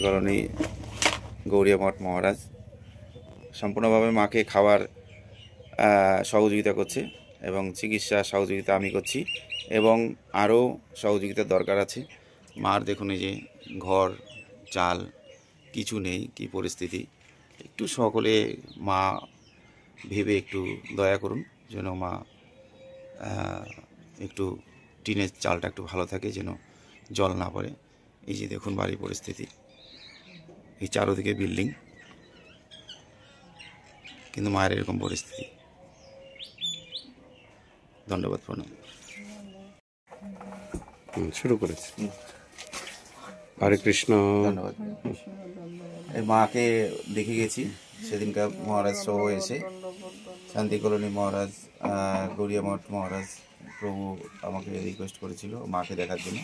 Colony Gaudiya মঠ মহারাজ সম্পূর্ণভাবে মাকে খাওয়ার সহযোগিতা করছে এবং চিকিৎসা সহযোগিতা আমি করছি এবং আরও সহযোগিতার দরকার আছে। মার দেখুন এই যে ঘর চাল কিছু নেই, কি পরিস্থিতি, একটু সকলে মা ভেবে একটু দয়া করুন যেন মা একটু টিনের চালটা একটু ভালো থাকে, যেন জল না পড়ে। এই যে দেখুন বাড়ির পরিস্থিতি, এই চারোদিকে বিল্ডিং, কিন্তু মায়ের এরকম পরিস্থিতি। ধন্যবাদ। প্রণাম। শুরু করেছি। হরে কৃষ্ণ। ধন্যবাদ। এই মাকে দেখে গেছি সেদিনকার মহারাজ সহ এসে, শান্তি কলোনি মহারাজ, গৌরিয়া মঠ মহারাজ প্রভু আমাকে রিকোয়েস্ট করেছিল মাকে দেখার জন্য।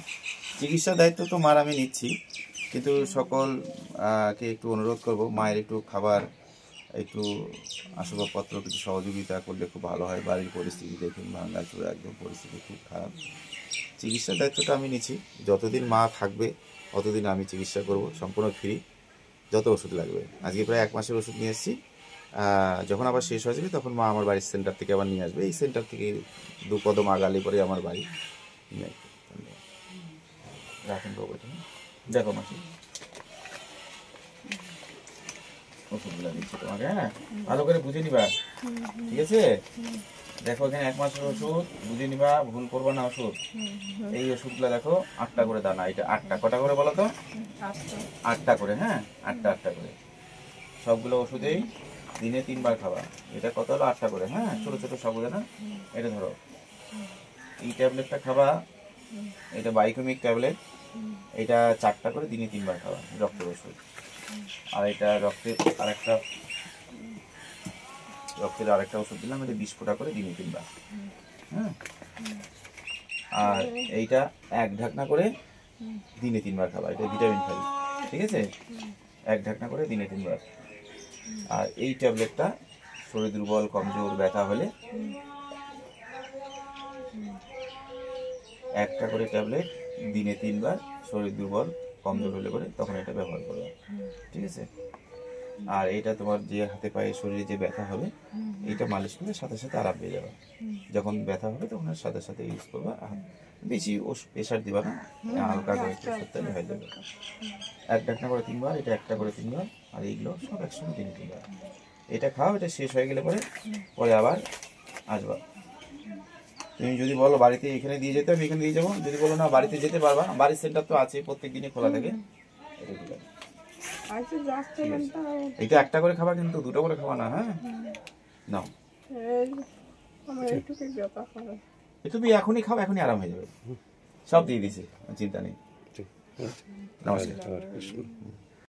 চিকিৎসার দায়িত্ব তো মার আমি নিচ্ছি, কিন্তু সকলকে একটু অনুরোধ করব মায়ের একটু খাবার, একটু আসবাবপত্র কিছু সহযোগিতা করলে খুব ভালো হয়। বাড়ির পরিস্থিতি দেখুন, ভাঙ্গাচুরা একদম পরিস্থিতি খুব খারাপ। চিকিৎসার দায়িত্বটা আমি নিচ্ছি, যতদিন মা থাকবে ততদিন আমি চিকিৎসা করব, সম্পূর্ণ ফ্রি, যত ওষুধ লাগবে। আজকে প্রায় 1 মাসের ওষুধ নিয়ে এসেছি। যখন আবার শেষ হয়ে যাবে তখন মা আমার বাড়ির সেন্টার থেকে আবার নিয়ে আসবে। এই সেন্টার থেকে 2 কদম আগালে পরে আমার বাড়ি। রাখুন বাবু, দেখো মাসি ওষুধগুলো দিচ্ছি তোমাকে, হ্যাঁ ভালো করে বুঝে নিবা, ঠিক আছে? দেখো এখানে 1 মাসের ওষুধ, বুঝে নিবা, ভুল করবা না ওষুধ। এই ওষুধগুলো দেখো 8টা করে দানা, এটা 8টা, কটা করে বলো তো? 8টা করে, হ্যাঁ 8টা করে। সবগুলো ওষুধেই দিনে 3 বার খাবা। এটা কত হলো? 8টা করে, হ্যাঁ ছোট ছোট সাবুদানা। এটা ধরো, এই ট্যাবলেটটা খাবা, এটা বাইকোমিক ট্যাবলেট, এটা 4টা করে দিনে 3 বার খাবা, রক্তের ওষুধ। আর এটা রক্তের আরেকটা ওষুধ দিলাম, এটা 20 ফোঁটা করে দিনে 3 বার, হ্যাঁ। আর এইটা 1 ঢাকনা করে দিনে 3 বার খাবা, এটা ভিটামিন খাই, ঠিক আছে? 1 ঢাকনা করে দিনে 3 বার। আর এই ট্যাবলেটটা শরীর দুর্বল, কমজোর, ব্যথা হলে 1টা করে ট্যাবলেট দিনে 3 বার, শরীর দুর্বল কমজোর হলে পরে তখন এটা ব্যবহার করবে, ঠিক আছে? আর এটা তোমার যে হাতে পায়ে শরীরে যে ব্যথা হবে, এইটা মালিশ করলে সাথে সাথে আরাম পেয়ে যাবে। যখন ব্যথা হবে তখন সাথে সাথে ইউজ করবা, বেশি প্রেশার দিবা না, হালকা করে সপ্তাহে হয়ে যাবে। 1 ঢাকনা করে 3 বার, এটা 1টা করে 3 বার, আর এইগুলো সব একসঙ্গে দিনে 3 বার। এটা খাও, এটা শেষ হয়ে গেলে পরে আবার আসবা। তুমি যদি বলো বাড়িতে এখানে দিয়ে যেতে, আমি এখানে দিয়ে যাবো। যদি বলো না বাড়িতে যেতে পারবা, বাড়ির সেন্টার তো আছে, প্রত্যেক দিনই খোলা থাকে। এটা 1টা করে খাবা, কিন্তু 2টো করে খাবা না, হ্যাঁ? নাও, তুমি এখনই খাও, এখনই আরাম হয়ে যাবে। সব দিয়ে দিছি, চিন্তা নেই। নমস্কার।